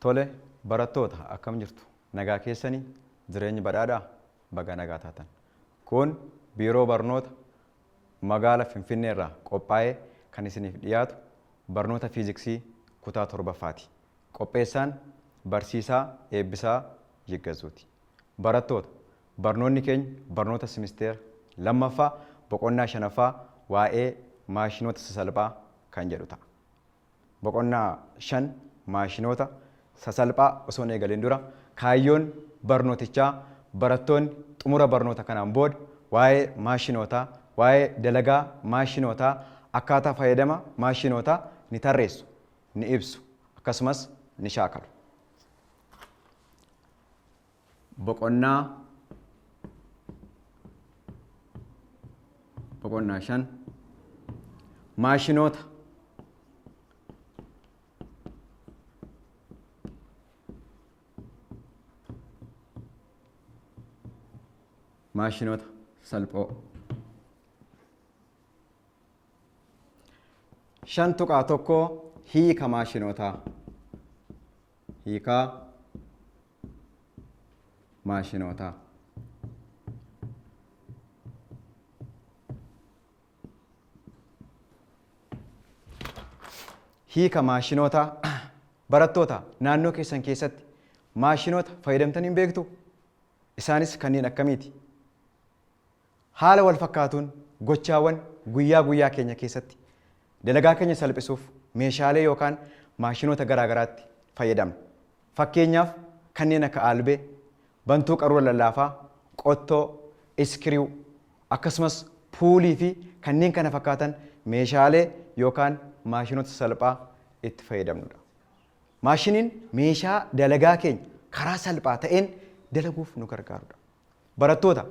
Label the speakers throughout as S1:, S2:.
S1: Tole, barattoota akkam jirtu? Nagaa keessanii jireenya badhaadhaa baga nagaa taatan. Kun biiroo barnoota magaala Finfinnee irraa qophaa'ee kan isiniif dhiyaatu barnoota fiiziksii kutaa 7ffaati. Qopheessaan barsiisaa Eebbisaa Yiggazuuti. Barattoota, barnoonni keenya barnoota simisteera lammaffaa boqonnaa 5ffaa waa'ee maashinoota sasalphaa kan jedhu ta'a. Boqonnaa 5 maashinoota sasalphaa osoo hin eegalin dura kaayyoon barnootichaa barattoonni xumura barnoota kanaan booda waa'ee maashinootaa, waa'ee dalagaa maashinootaa, akkaataa fayyadama maashinootaa ni tarreessu, ni ibsu, akkasumas ni shaakalu. Boqonnaa 5 maashinoota salphoo. 5.1 hiika maashinootaa. Hiikaa maashinootaa. Hiika maashinootaa. Barattoota naannoo keessan keessatti maashinoota fayyadamtanii hin beektu? Isaanis kanneen akkamiiti? Haala wal fakkaatuun gochaawwan guyyaa guyyaa keenya keessatti dalagaa keenya salphisuuf meeshaalee yookaan maashinoota garaa garaatti fayyadamna. Fakkeenyaaf kanneen akka aalbee, bantuu qaruura lallaafaa, qottoo, iskiriw, akkasumas puulii fi kanneen kana fakkaatan meeshaalee yookaan maashinoota salphaa itti fayyadamnudha. Maashiniin meeshaa dalagaa keenya karaa salphaa ta'een dalaguuf nu gargaarudha. Barattoota,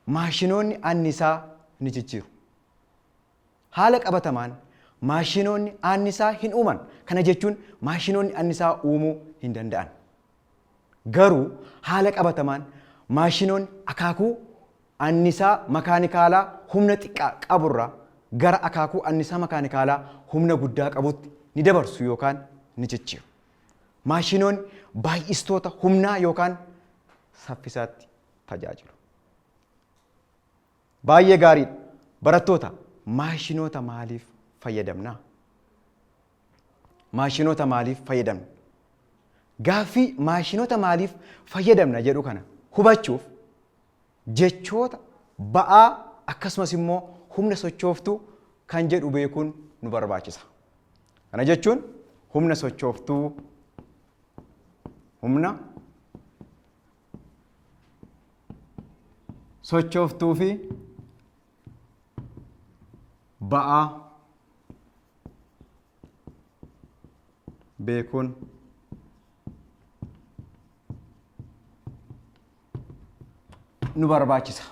S1: maashinoonni annisaa ni jijjiiru. Haala qabatamaan maashinoonni annisaa hin uuman. Kana jechuun maashinoonni annisaa uumuu hin danda'an. Garuu haala qabatamaan maashinoonni akaakuu annisaa makaanikaalaa humna xiqqaa qaburraa gara akaakuu annisaa makaanikaalaa humna guddaa qabutti ni dabarsu yookaan ni jijjiiru. Maashinoonni baay'istoota humnaa yookaan saffisaatti tajaajilu. Baay'ee gaariidha. Barattoota, maashinoota maaliif fayyadamna? Maashinoota maaliif fayyadamna? Gaaffii maashinoota maaliif fayyadamna jedhu kana hubachuuf jechoota ba'aa akkasumas immoo humna sochooftuu kan jedhu beekuun nu barbaachisa. Kana jechuun humna sochooftuu, humna sochooftuu fi ba'aa beekuun nu barbaachisa.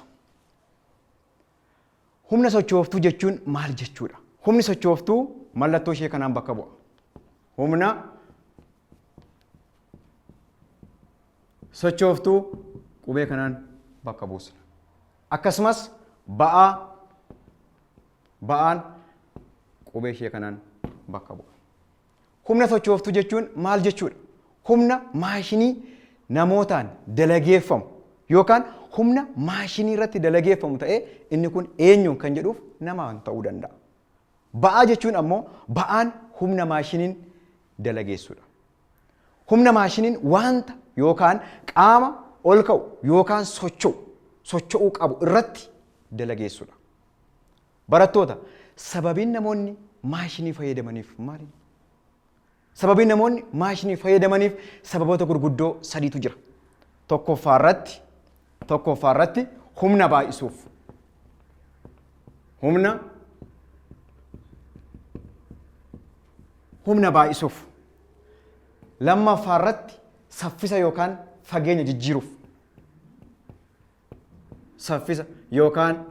S1: Humna sochooftuu jechuun maal jechuudha? Humni sochooftuu mallattoo ishee kanaan bakka bu'a. Humna sochooftuu qubee kanaan bakka buusna. Akkasumas ba'aan qubee ishee kanaan bakka bu'a. Humna sochooftuu jechuun maal jechuudha? Humna maashinii namootaan dalageeffamu yookaan humna maashinii irratti dalageeffamu ta'ee inni kun eenyuun kan jedhuuf namaan ta'uu danda'a. Ba'aa jechuun ammoo ba'aan humna maashiniin dalageessudha. Humna maashiniin wanta yookaan qaama ol ka'u yookaan socho'uu qabu irratti dalageessudha. Barattoota, sababiin namoonni maashinii fayyadamaniif maali? Sababiin namoonni maashinii fayyadamaniif sababoota gurguddoo sadiitu jira. Tokkoffaa irratti humna baay'isuuf. Humna baay'isuuf. Lammaffaa irratti saffisa yookaan fageenya jijjiiruuf. Saffisa yookaan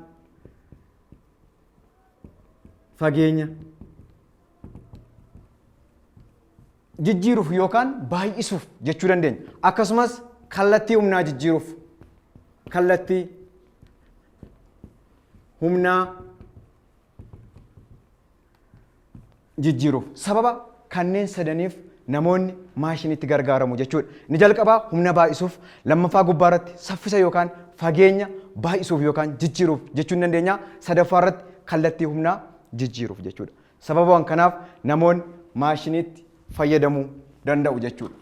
S1: fageenya jijjiiruuf yookaan baay'isuuf jechuu dandeenya. Akkasumas kallattii humnaa jijjiiruuf. Kallattii humnaa jijjiiruuf. Sababa kanneen sadaniif namoonni maashiniitti gargaaramu jechuudha. Inni jalqabaa humna baay'isuuf, lammaffaa gubbaa irratti saffisa yookaan fageenya baay'isuuf yookaan jijjiiruuf jechuun dandeenya. Sadaffaa irratti kallattii humnaa jijjiiruuf jechuudha. Sababaan kanaaf namoonni maashiniitti fayyadamuu danda'u jechuudha.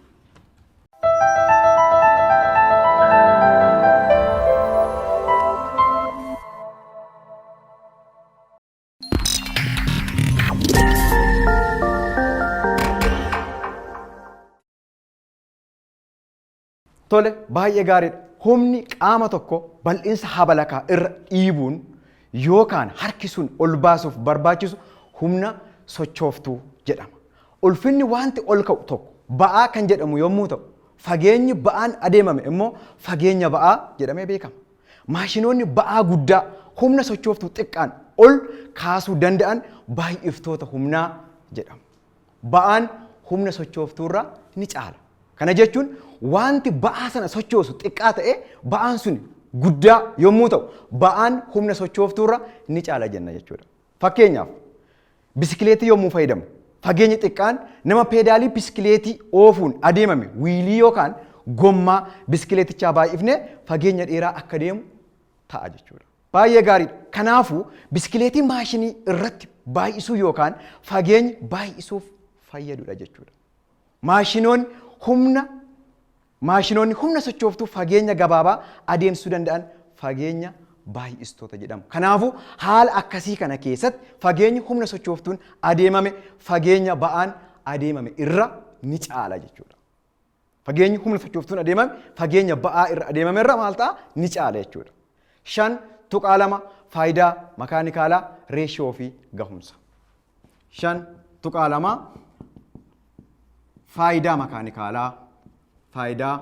S1: Tole, baay'ee gaariidha. Humni qaama tokko bal'insa habalakaa irra dhiibuun yookaan harkisuun ol baasuuf barbaachisu humna sochooftuu jedhama. Ulfinni wanti ol ka'u tokko ba'aa kan jedhamu yommuu ta'u, fageenyi ba'aan adeemame immoo fageenya ba'aa jedhamee beekama. Maashinoonni ba'aa guddaa humna sochooftuu xiqqaan ol kaasuu danda'an baay'iftoota humnaa jedhamu. Ba'aan humna sochooftuurraa ni caala. Kana jechuun wanti ba'aa sana sochoosu xiqqaa ta'ee ba'aan sun guddaa yommuu ta'u, ba'aan humna sochooftuurra ni caala jenna jechuudha. Fakkeenyaaf biskileetii yommuu fayyadamu, fageenyi xiqqaan nama peedaalii biskileetii oofuun adeemame wiilii yookaan gommaa biskileetichaa baay'ifnee fageenya dheeraa akka deemu ta'a jechuudha. Baay'ee gaariidha. Kanaafuu biskileetii maashinii irratti baay'isuu yookaan fageenya baay'isuuf fayyadudha jechuudha. Maashinoonni humna sochooftuu fageenya gabaabaa adeemsisuu danda'an fageenya baay'istoota jedhamu. Kanaafuu haala akkasii kana keessatti fageenyi humna sochooftuun adeemame fageenya ba'aan adeemame irra ni caala jechuudha. Fageenyi humna sochooftuun adeemame fageenya ba'aa irra adeemame irra maal ta'a? Ni caala jechuudha. 5.2 faayidaa makaanikaalaa reeshoo fi gahumsa. 5.2 faayidaa makaanikaalaa faayidaa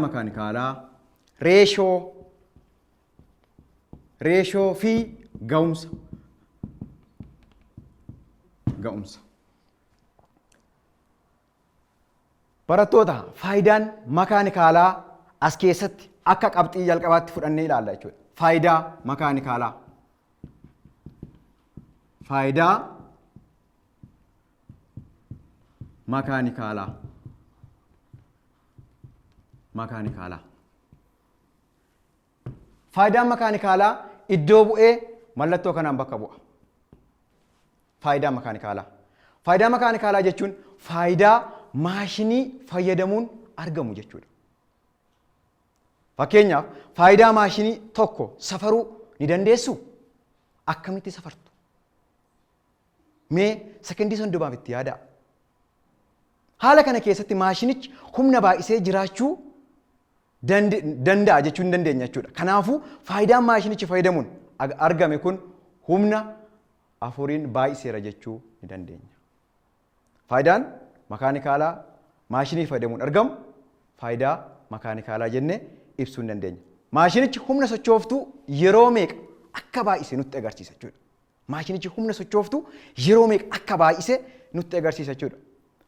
S1: makaanikaalaa reeshoo fi ga'umsa. Barattoota, faayidaan makaanikaalaa as keessatti akka qabxii jalqabaatti fudhannee ilaalla jechuudha. Faayidaa makaanikaalaa. Faayidaa makaanikaalaa. Faayidaan makaanikaalaa iddoo bu'ee mallattoo kanaan bakka bu'a. Faayidaa makaanikaalaa. Faayidaa makaanikaalaa jechuun faayidaa maashinii fayyadamuun argamu jechuudha. Fakkeenyaaf faayidaa maashinii tokko safaruu ni dandeessuu? Akkamitti safartu? Mee sekondii sondomaaf itti yaadaa. Haala kana keessatti maashinichi humna baay'isee jiraachuu danda'a jechuu hin dandeenya jechuudha. Kanaafuu faayidaan maashinichi fayyadamuun argame kun humna afuriin baay'iseera jechuu ni dandeenya. Faayidaan makaanikaalaa maashinii fayyadamuun argamu faayidaa makaanikaalaa jennee ibsuu hin dandeenya. Maashinichi humna sochooftuu yeroo meeqa akka baay'ise nutti agarsiisa jechuudha. Maashinichi humna sochooftuu yeroo meeqa akka baay'ise nutti agarsiisa jechuudha.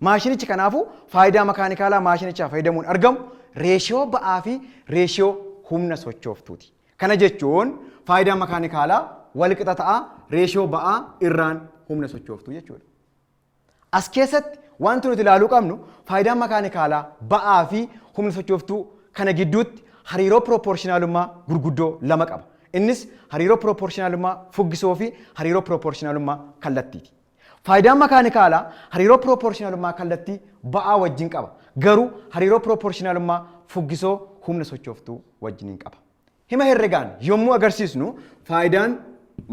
S1: Maashinichi kanaafuu faayidaa makaanikaalaa maashinichaa fayyadamuun argamu reeshoo ba'aa fi reeshoo humna sochooftuuti. Kana jechuun faayidaa makaanikaalaa wal qixa ta'a reeshoo ba'aa irraan humna sochooftuu jechuudha. As keessatti wanti nuti ilaaluu qabnu faayidaan makaanikaalaa ba'aa fi humna sochooftuu kana gidduutti hariiroo pirooporshinaalummaa gurguddoo lama qaba. Innis hariiroo pirooporshinaalummaa fuggisoo fi hariiroo pirooporshinaalummaa kallattiiti. Faayidaan makaanikaalaa hariiroo pirooporshinaalummaa kallattii ba'aa wajjin qaba. Garuu hariiroo pirooporshinaalummaa fuggisoo humna sochooftuu wajjin qaba. Hima herregaan yommuu agarsiisnu faayidaan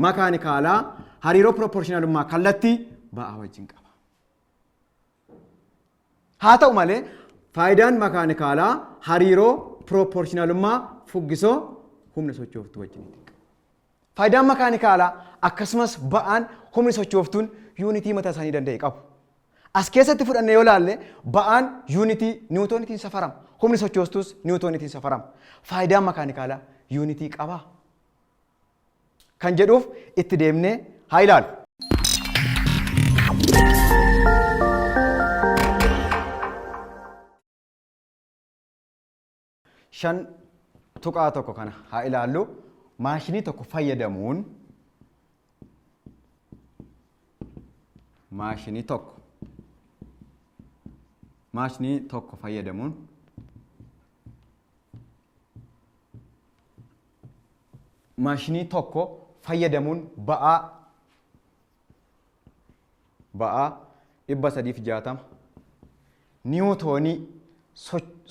S1: makaanikaalaa hariiroo pirooporshinaalummaa kallattii ba'aa wajjin qaba. Haa ta'u malee faayidaan makaanikaalaa hariiroo pirooporshinaalummaa fuggisoo humna sochooftuu wajjin qaba. Faayidaan makaanikaalaa akkasumas ba'aan humni sochooftuun yuunitii mataa isaanii danda'e qabu. As keessatti fudhannee yoo ilaalle ba'aan yuunitii niwutoonitiin safarama. Humni sochooftuus niwutoonitiin safarama. Faayidaan makaanikaalaa yuunitii qabaa? Kan jedhuuf itti deemnee haa ilaallu. Shan tuqaa tokko kana haa ilaallu. Maashinii tokko fayyadamuun maashinii tokko fayyadamuun ba'aa 360 niwutoonii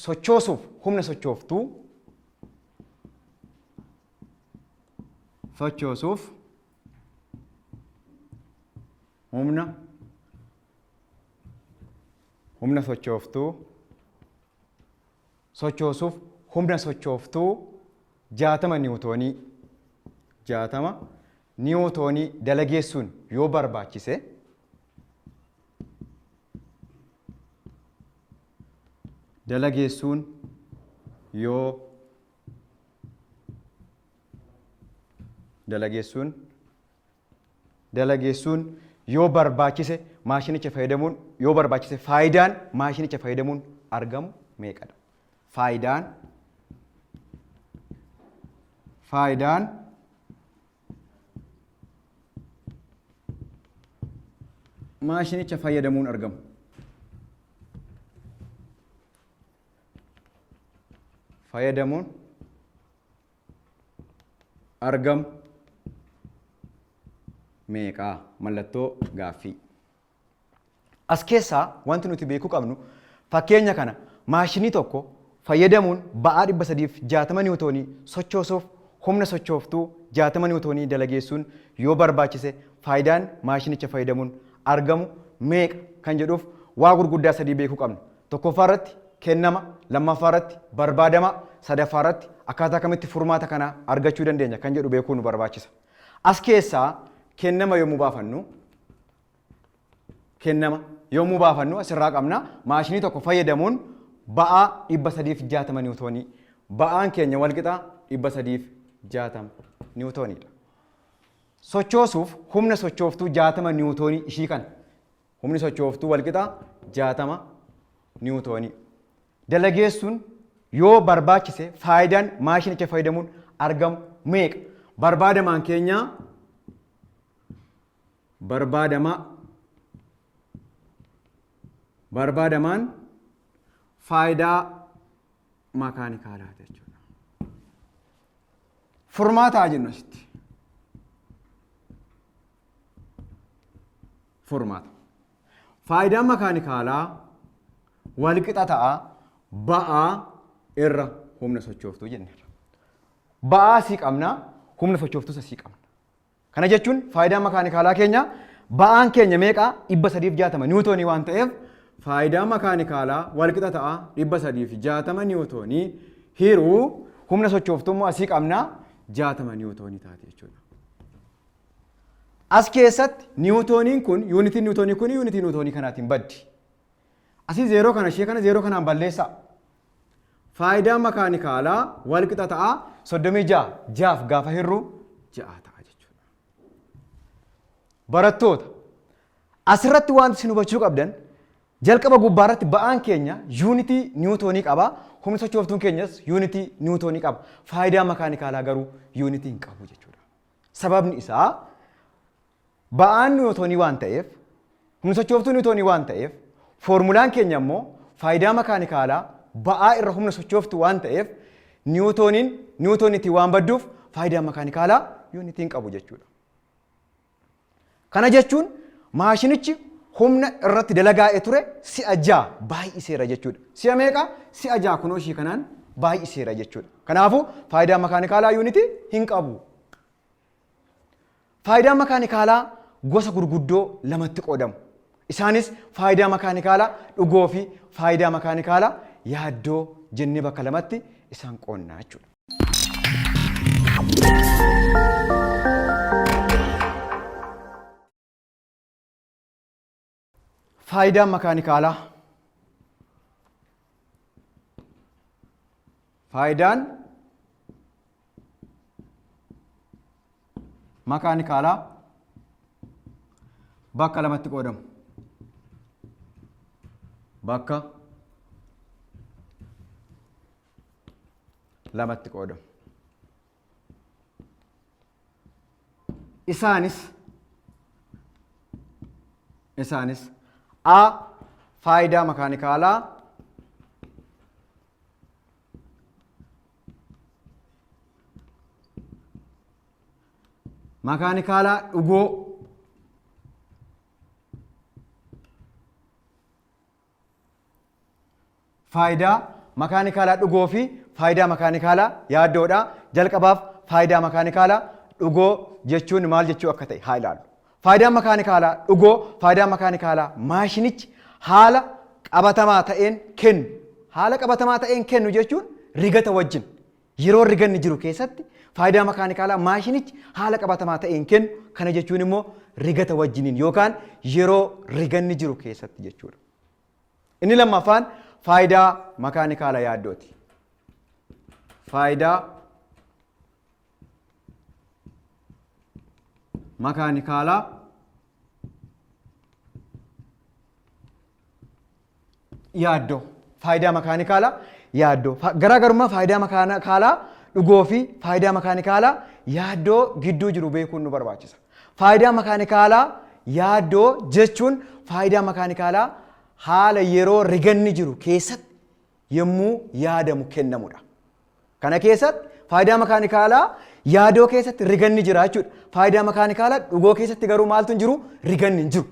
S1: sochoosuuf humna sochooftuu humna sochooftuu 60 niwutoonii dalageessuun yoo barbaachise maashinicha faayidaan maashinicha fayyadamuun argamu meeqadha? Faayidaan maashinicha fayyadamuun argamu. Meeqaa? Mallattoo gaaffii. As keessaa wanti nuti beekuu qabnu fakkeenya kana maashinii tokko fayyadamuun ba'aa 360 niwutoonii sochoosuuf humna sochooftuu 60 niwutoonii dalageessuun yoo barbaachise faayidaan maashinicha fayyadamuun argamu meeqa kan jedhuuf waa gurguddaa 3 beekuu qabna. Tokkoffaa irratti kennama, lammaffaa irratti barbaadama, sadaffaa irratti akkaataa kamitti furmaata kana argachuu dandeenya kan jedhu beekuu nu barbaachisa. As keessaa kennama yommuu baafannu asirraa qabna maashinii tokko fayyadamuun ba'aa 360 niwutoonii. Ba'aan keenya walqixa 360 niwutooniidha. Sochoosuuf humna sochooftuu 60 niwutoonii ishii kana. Humni sochooftuu walqixa 60 niwutoonii. Dalageessuun yoo barbaachise faayidaan maashinicha fayyadamuun argamu meeqa? Barbaadamaan keenya barbaadamaan faayidaa makaanikaalaati jechuudha. Furmaataa jennu asitti. Faayidaan makaanikaalaa walqixa ta'a ba'aa irra humna sochooftuu jenneerra. Ba'aa asii qabna, humna sochooftuus asii qabna. Kana jechuun faayidaan makaanikaalaa keenya ba'aan keenya meeqa? 360 niwutoonii waan ta'eef faayidaan makaanikaalaa walqixa ta'a 360 niwutoonii hiruu humna sochooftuu immoo asii qabna 60 niwutoonii taate jechuudha. As keessatti niwutooniin kun yuunitiin niwutoonii kanaatiin baddi. Asii 0 kana ishee kana 0 kanaan balleessaa. Faayidaan makaanikaalaa walqixa ta'a 36 gaafa hirruu 6 ta'a jechuudha. Barattoota asirratti wanti isin hubachuu qabdan jalqaba gubbaarratti ba'aan keenya yuunitii niwutoonii qaba. Humni sochooftuun keenyas yuunitii niwutoonii qaba. Faayidaan makaanikaalaa garuu yuunitii hin qabu jechuudha. Sababni isaa ba'aan niwutoonii waan ta'eef, humni sochooftuu niwutoonii waan ta'eef, foormulaan keenya immoo faayidaa makaanikaalaa ba'aa irra humna sochooftuu waan ta'eef niwutooniitii waan badduuf faayidaan makaanikaalaa yuunitii hin qabu jechuudha. Kana jechuun maashinichi humna irratti dalagaa'ee ture si'a 6 baay'iseera jechuudha. Si'a meeqa? Si'a 6 kunoo ishii kanaan baay'iseera jechuudha. Kanaafuu faayidaan makaanikaalaa yuunitii hin qabu. Faayidaan makaanikaalaa gosa gurguddoo lamatti qoodamu. Isaanis faayidaa makaanikaalaa dhugoo fi faayidaa makaanikaalaa yaaddoo jennee bakka lamatti isaan qoonnaa jechuudha. Faayidaan makaanikaalaa. Faayidaan makaanikaalaa bakka lamatti qoodamu. Bakka lamatti qoodamu. Isaanis Isaanis A faayidaa makaanikaalaa dhugoo faayidaa makaanikaalaa dhugoo fi faayidaa makaanikaalaa yaaddoodha. Jalqabaaf faayidaa makaanikaalaa dhugoo jechuun maal jechuu akka ta'e haa ilaallu. Faayidaa makaanikaalaa dhugoo, faayidaa makaanikaalaa maashinichi haala qabatamaa ta'een kennu. Haala qabatamaa ta'een kennu jechuun rigata wajjin yeroo riganni jiru keessatti faayidaa makaanikaalaa maashinichi haala qabatamaa ta'een kennu. Kana jechuun immoo rigata wajjiniin yookaan yeroo riganni jiru keessatti jechuudha. Inni lammaffaan faayidaa makaanikaalaa yaaddooti. Faayidaa makaanikaalaa yaaddoo. Faayidaa makaanikaalaa yaaddoo. Garaagarummaa faayidaa makaanikaalaa dhugoo fi faayidaa makaanikaalaa yaaddoo gidduu jiru beekuun nu barbaachisa. Faayidaa makaanikaalaa yaaddoo jechuun faayidaa makaanikaalaa haala yeroo riganni jiru keessatti yommuu yaadamu kennamudha. Kana keessatti faayidaa makaanikaalaa yaaddoo keessatti riganni jira jechuudha. Faayidaa makaanikaalaa dhugoo keessatti garuu maaltu hin jiru? Riganni hin jiru.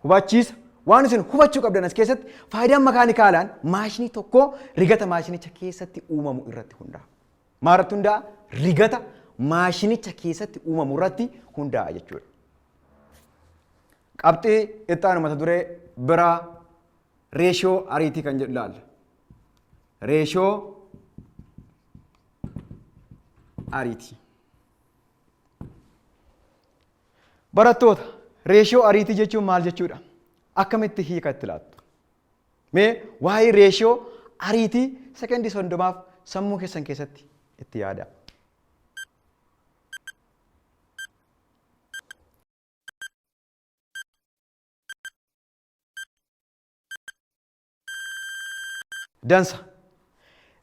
S1: Hubachiisa. Waan isin hubachuu qabdan as keessatti faayidaan makaanikaalaan maashinii tokko rigata maashinicha keessatti uumamu irratti hundaa'a. Maalirratti hundaa'a? Rigata maashinicha keessatti uumamu irratti hundaa'a jechuudha. Qabxii itti aanu mata duree biraa reeshoo ariitii kan jedhu ilaalla. Reeshoo ariitii. Barattoota, reeshoo ariitii jechuun maal jechuudha? Akkamitti hiika itti laattu? Mee waa'ee reeshoo ariitii sekendii 30 sammuu keessan keessatti itti yaadaa. Dansa.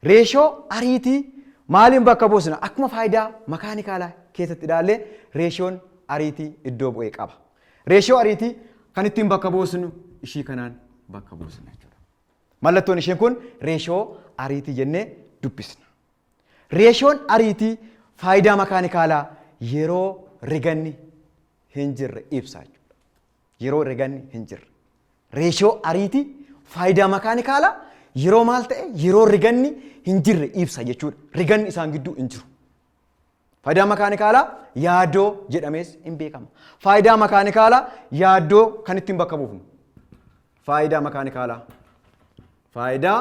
S1: Reeshoo ariitii maaliin bakka buusna? Akkuma faayidaa makaanikaalaa keessatti ilaallee reeshoon ariitii iddoo bu'ee qaba. Reeshoo ariitii kan ittiin bakka buusnu ishii kanaan bakka buusna jechuudha. Mallattoon isheen kun reeshoo ariitii jennee dubbisna. Reeshoon ariitii faayidaa makaanikaalaa yeroo riganni hin jirre ibsa jechuudha. Yeroo riganni hin jirre. Reeshoo ariitii faayidaa makaanikaalaa yeroo maal ta'e yeroo riganni hin jirre ibsa jechuudha. Riganni isaan gidduu hin jiru. Faayidaa makaanikaalaa yaaddoo jedhamees hin beekama. Faayidaa makaanikaalaa yaaddoo kan ittiin bakka buufnu. Faayidaa makaanikaalaa. Faayidaa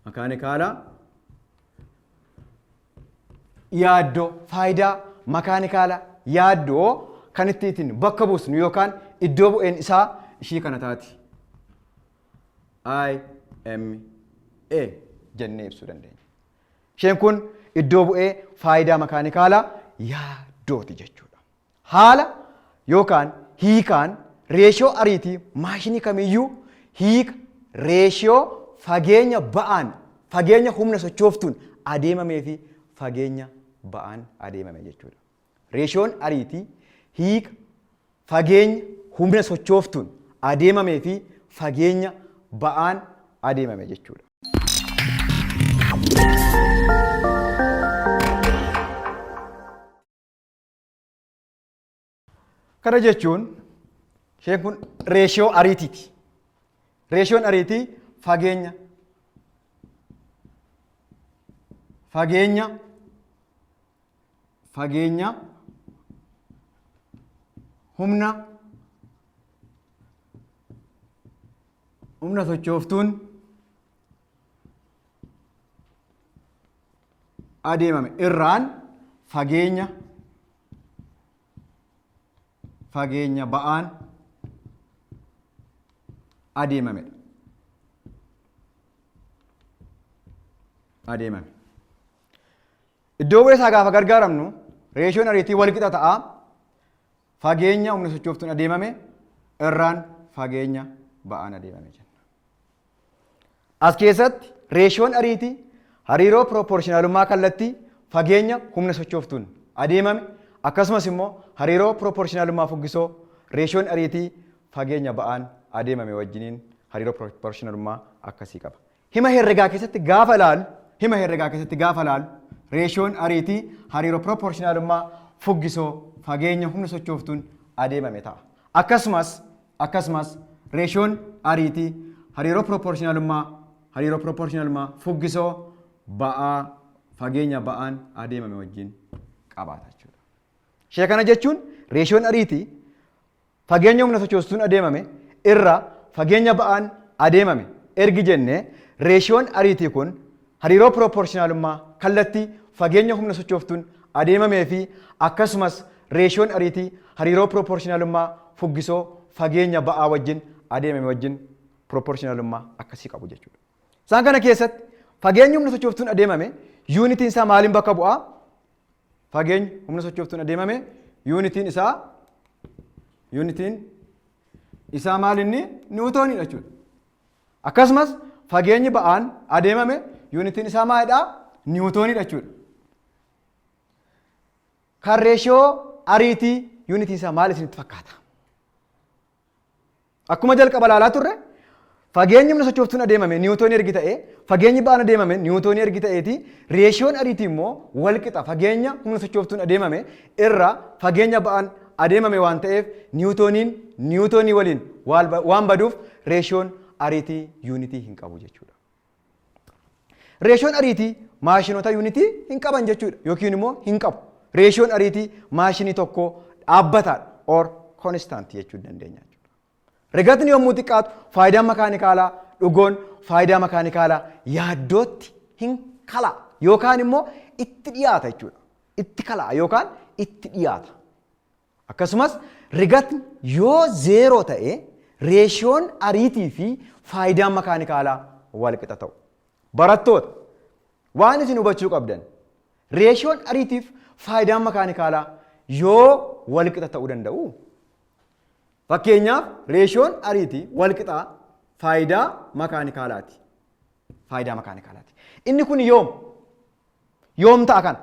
S1: makaanikaalaa yaaddoo. Faayidaa makaanikaalaa yaaddoo kan ittiin bakka buusnu yookaan iddoo bu'een isaa ishii kana taati. IMA jennee ibsuu dandeenya. Isheen kun iddoo bu'ee faayidaa makaanikaalaa yaaddooti jechuudha. Haala yookaan hiikaan reeshoo ariitii maashinii kamiyyuu hiika reeshoo fageenya ba'aan fageenya humna sochooftuun adeemamee fi fageenya ba'aan adeemame jechuudha. Reeshoon ariitii hiika fageenya humna sochooftuun adeemamee fi fageenya ba'aan adeemame jechuudha. Kana jechuun isheen kun reeshoo ariitiiti. Reeshoon ariitii fageenya humna sochooftuun adeemame irraan fageenya ba'aan adeemamedha. Iddoo bu'ee isaa gaafa gargaaramnu reeshoon ariitii wal qixa ta'a. Fageenya humna sochooftuun adeemame irraan fageenya ba'aan adeemame jenna. As keessatti reeshoon ariitii hariiroo pirooporshinaalummaa kallattii fageenya humna sochooftuun adeemame akkasumas immoo hariiroo pirooporshinaalummaa fuggisoo reeshoon ariitii fageenya ba'aan adeemame wajjiniin hariiroo pirooporshinaalummaa akkasii qaba. Hima herregaa keessatti gaafa ilaalu reeshoon ariitii hariiroo pirooporshinaalummaa fuggisoo fageenya humna sochooftuun adeemame ta'a. Akkasumas reeshoon ariitii hariiroo pirooporshinaalummaa fuggisoo ba'aa fageenya ba'aan adeemame wajjin qabaata jechuudha. Ishee kana jechuun reeshoon ariitii fageenya humna sochooftuun adeemame irra fageenya ba'aan adeemame ergi jennee reeshoon ariitii kun hariiroo pirooporshinaalummaa kallattii fageenya humna sochooftuun adeemamee fi akkasumas reeshoon ariitii hariiroo pirooporshinaalummaa fuggisoo fageenya ba'aa wajjin adeemame wajjin pirooporshinaalummaa akkasii qabu jechuudha. Isaan kana keessatti fageenyi humna sochooftuun adeemame yuunitiin isaa maaliin bakka bu'aa? Fageenyi humna sochooftuun adeemame yuunitiin isaa maalinni niwutooniidha jechuudha. Akkasumas fageenyi ba'aan adeemame yuunitiin isaa maalidhaa? Niwutooniidha jechuudha. Kan reeshoo ariitii yuunitiin isaa maal isinitti fakkaata? Akkuma jalqaba ilaalaa turre fageenyi humna sochooftuun adeemame niwutoonii ergi ta'ee fageenyi ba'aan adeemame niwutoonii ergi ta'eeti reeshoon ariitii immoo walqixa fageenya humna sochooftuun adeemame irra fageenya ba'aan adeemame waan ta'eef niwutoonii waliin waan baduuf reeshoon ariitii yuunitii hin qabu jechuudha. Reeshoon ariitii maashinoota yuunitii hin qaban jechuudha yookiin immoo hin qabu. Reeshoon ariitii maashinii tokko dhaabbataadha or koonistaantii jechuu dandeenya. Rigatni yommuu xiqqaatu faayidaan makaanikaalaa dhugoon faayidaa makaanikaalaa yaaddootti hin kala yookaan immoo itti dhiyaata jechuudha. Itti kala yookaan itti dhiyaata. Akkasumas rigatni yoo zeeroo ta'e reeshoon ariitii fi faayidaan makaanikaalaa wal qixa ta'u. Barattoota waan isin hubachuu qabdan reeshoon ariitiif faayidaan makaanikaalaa yoo wal qixa ta'uu danda'u. Fakkeenyaaf reeshoon ariitii wal qixaa faayidaa makaanikaalaati. Inni kun yoom ta'a kana?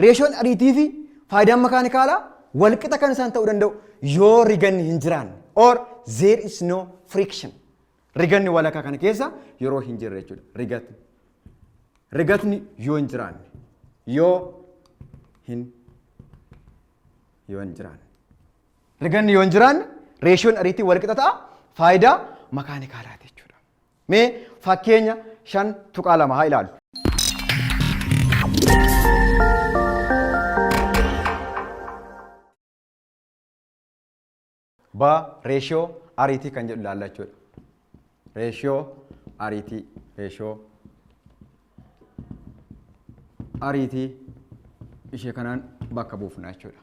S1: Reeshoon ariitii fi faayidaan makaanikaalaa wal qixa kan isaan ta'uu danda'u yoo riganni hin jiraanne or there is no friction. Riganni walakkaa kana keessa yeroo hin jirre jechuudha. Rigatni yoo hin jiraanne yoo hin jiraanne. Riganni yoo hin jiraanne reeshoon ariitii wal qixa ta'a faayidaa makaanikaalaati jechuudha. Mee fakkeenya 5.2 haa ilaallu. Reeshoo ariitii kan jedhu ilaalla jechuudha. Reeshoo ariitii ishee kanaan bakka buufna jechuudha.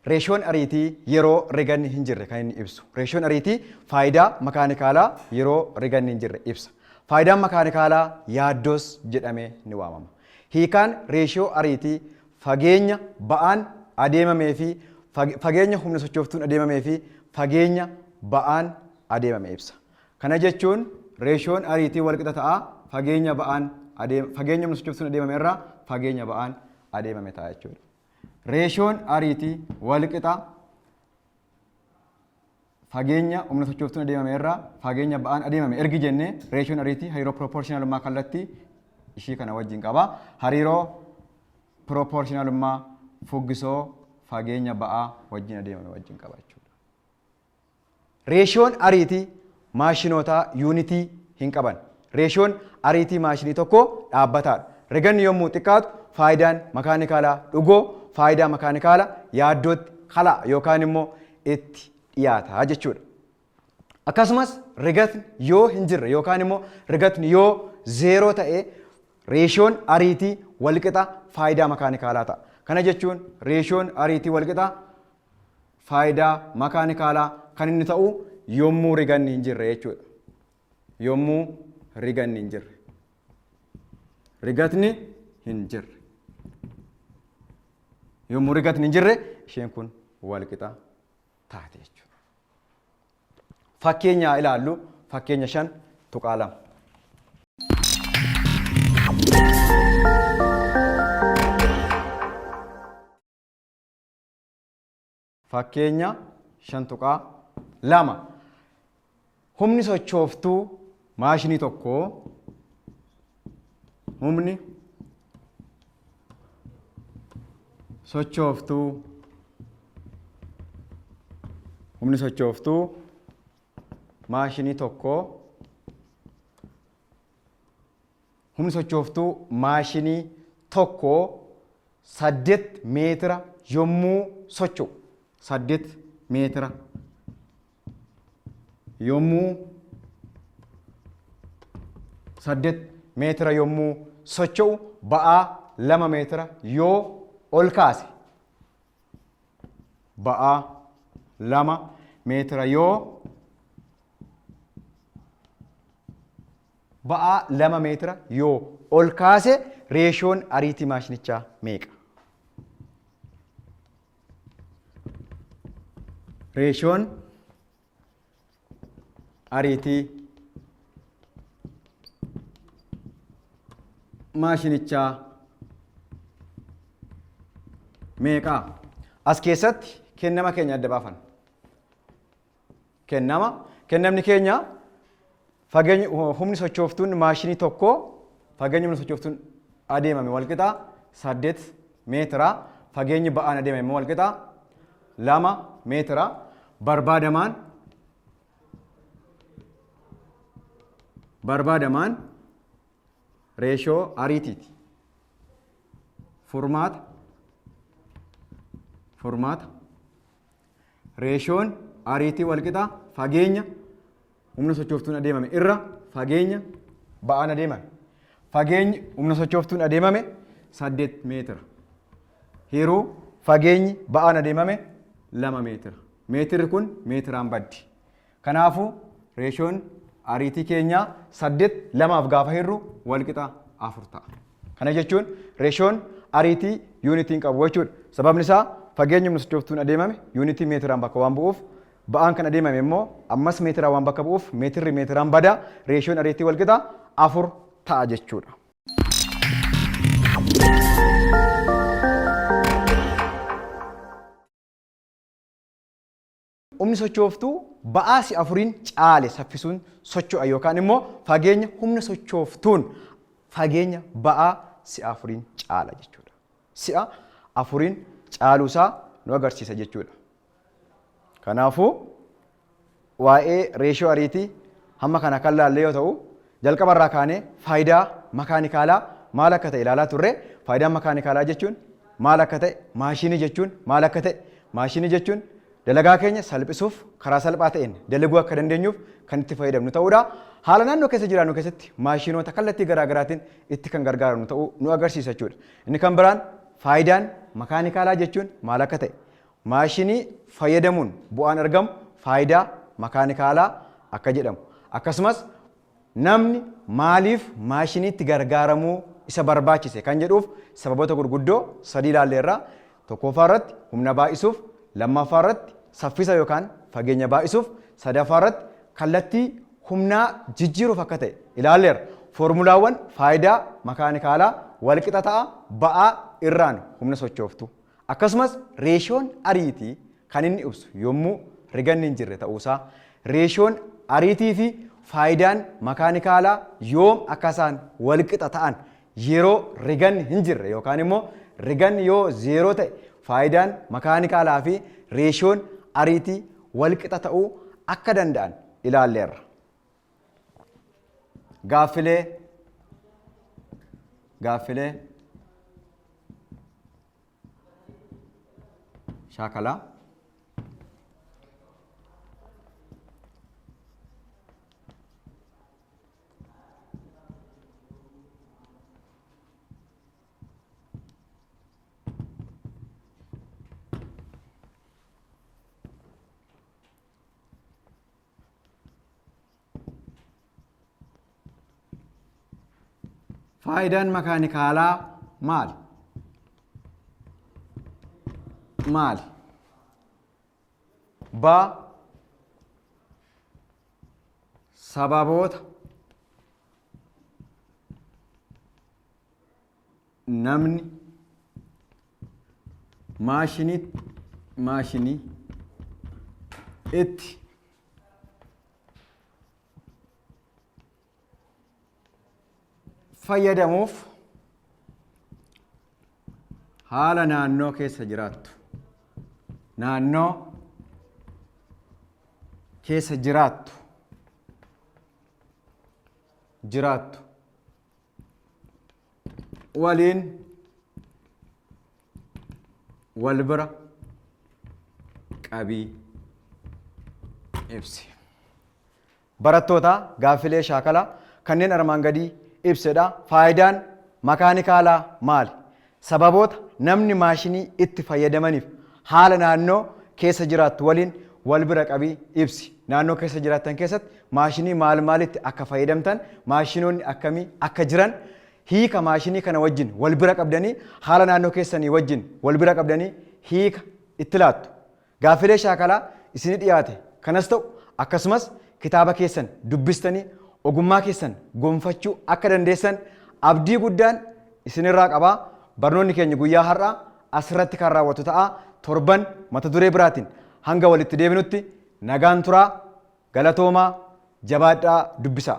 S1: Reeshoon ariitii yeroo riganni hin jirre kan inni ibsu. Reeshoon ariitii faayidaa makaanikaalaa yeroo riganni hin jirre ibsa. Faayidaan makaanikaalaa yaaddoos jedhamee ni waamama. Hiikaan reeshoo ariitii fageenya ba'aan adeemamee fi fageenya humna sochooftuun adeemamee fi fageenya ba'aan adeemame ibsa. Kana jechuun reeshoon ariitii wal qixa ta'a fageenya humna sochooftuun adeemame irraa fageenya ba'aan adeemame ta'a jechuudha. Reeshoon ariitii wal qixa fageenya humna sochooftuun adeemame irraa fageenya ba'aan adeemame ergi jennee reeshoon ariitii hariiroo pirooporshinaalummaa kallattii ishii kana wajjin qaba. Hariiroo pirooporshinaalummaa fuggisoo fageenya ba'aa wajjin adeemame wajjin qaba jechuudha. Reeshoon ariitii maashinoota yuunitii hin qaban. Reeshoon ariitii maashinii tokko dhaabbataadha. Riganni yommuu xiqqaatu faayidaan makaanikaalaa dhugoo faayidaa makaanikaalaa yaaddootti kala yookaan immoo itti dhiyaata jechuudha. Akkasumas rigatni yoo hin jirre yookaan immoo rigatni yoo zeeroo ta'e reeshoon ariitii wal qixa faayidaa makaanikaalaa ta'a. Kana jechuun reeshoon ariitii wal qixa faayidaa makaanikaalaa kan inni ta'u yommuu riganni hin jirre jechuudha. Yommuu riganni hin jirre. Rigatni hin jirre. Yommuu rigatni hin jirre isheen kun wal qixa taate jechuudha. Fakkeenya ilaallu fakkeenya 5.2. Fakkeenya 5.2 humni sochooftuu maashinii tokkoo humni sochooftuu maashinii tokkoo humni sochooftuu maashinii tokkoo 8 meetira yommuu socho'u 8 meetira yommuu 8 meetira yommuu socho'u ba'aa 2 meetira yoo ol kaase ba'aa 2 meetira yoo ba'aa 2 meetira yoo ol kaase reeshoon ariitii maashinichaa meeqa? Reeshoon ariitii maashinichaa meeqa? As keessatti kennama keenya adda baafan. Kennamni keenya fageenya humni sochooftuun maashinii tokkoo fageenya humni sochooftuun adeemame wal qixaa 8 meetira. Fageenyi ba'aan adeemame wal qixaa 2 meetira. Barbaadamaan reeshoo ariitiiti. Furmaata reeshoon ariitii wal qixaa fageenya humna sochooftuun adeemame irra fageenya ba'aan adeemame. Fageenyi humna sochooftuun adeemame 8 meetira. Hiruu fageenyi ba'aan adeemame 2 meetira. Meetirri kun meetiraan baddi. Kanaafuu reeshoon ariitii keenyaa 8 2 gaafa hirru wal qixaa 4 ta'a. Kana jechuun reeshoon ariitii yuunitiin qabu jechuudha. Sababni isaa fageenyi humna sochooftuun adeemame yuunitii meetiraan bakka waan bu'uuf ba'aan kan adeemame immoo ammas meetiraan waan bakka bu'uuf meetirri meetiraan bada reeshoon ariitii wal qixaa 4 ta'a jechuudha. Humni sochooftuu ba'aa si'a 4 caale saffisuun socho'a yookaan immoo fageenya humna sochooftuun fageenya ba'aa si'a 4 caala jechuudha. Si'a 4 caaluusaa nu agarsiisa jechuudha. Kanaafuu waa'ee reeshoo ariitii hamma kana kan laallee yoo ta'u jalqabarraa kaanee faayidaa makaanikaalaa maal akka ta'e ilaalaa turre. Faayidaan makaanikaalaa jechuun maal akka ta'e, maashinii jechuun maal akka ta'e, maashinii jechuun dalagaa keenya salphisuuf karaa salphaa ta'een dalaguu akka dandeenyuuf kan itti fayyadamnu ta'uudha. Haala naannoo keessa jiraannu keessatti maashinoota kallattii garaagaraatiin itti kan gargaaramnu ta'uu nu agarsiisa jechuudha. Inni kan biraan faayidaan makaanikaalaa jechuun maal akka ta'e, maashinii fayyadamuun bu'aan argamu faayidaa makaanikaalaa akka jedhamu. Akkasumas namni maaliif maashiniitti gargaaramuu isa barbaachise kan jedhuuf sababoota gurguddoo 3 ilaalleerra. Tokkoffaa irratti humna baay'isuuf, lammaffaa irratti saffisa yookaan fageenya baay'isuuf, sadaffaa irratti kallattii humnaa jijjiiruuf akka ta'e ilaalleerra. Foormulaawwan faayidaa makaanikaalaa wal qixa ta'a ba'aa irraan humna sochooftu. Akkasumas reeshoon ariitii kan inni ibsu yommuu riganni hin jirre ta'uusaa, reeshoon ariitii fi faayidaan makaanikaalaa yoom akka isaan wal qixa ta'an yeroo riganni hin jirre yookaan immoo riganni yoo 0 ta'e faayidaan makaanikaalaa fi reeshoon ariitii wal qixa ta'uu akka danda'an ilaalleerra. Gaaffilee shaakalaa. Faayidaan makaanikaalaa maali? Sababoota namni maashinii itti fayyadamuuf haala naannoo keessa jiraattu. Naannoo keessa jiraattu. Waliin wal bira qabii ibsi. Barattoota gaaffilee shaakalaa kanneen armaan gadii ibsedha. Faayidaan makaanikaalaa maali? Sababoota namni maashinii itti fayyadamaniif haala naannoo keessa jiraattu waliin wal bira qabii ibsi. Naannoo keessa jiraattan keessatti maashinii maalitti akka fayyadamtan, maashinoonni akkamii akka jiran, hiika maashinii kana wajjin wal bira qabdanii haala naannoo keessanii wajjin wal bira qabdanii hiika itti laattu. Gaaffilee shaakalaa isinii dhiyaate kanas ta'u akkasumas kitaaba keessan dubbistanii ogummaa keessan gonfachuu akka dandeessan abdii guddaan isinirraa qabaa. Barnoonni keenya guyyaa har'aa asirratti kan raawwatu ta'a. Torban mata duree biraatiin hanga walitti deebinutti nagaan turaa, galatoomaa, jabaadhaa, dubbisaa.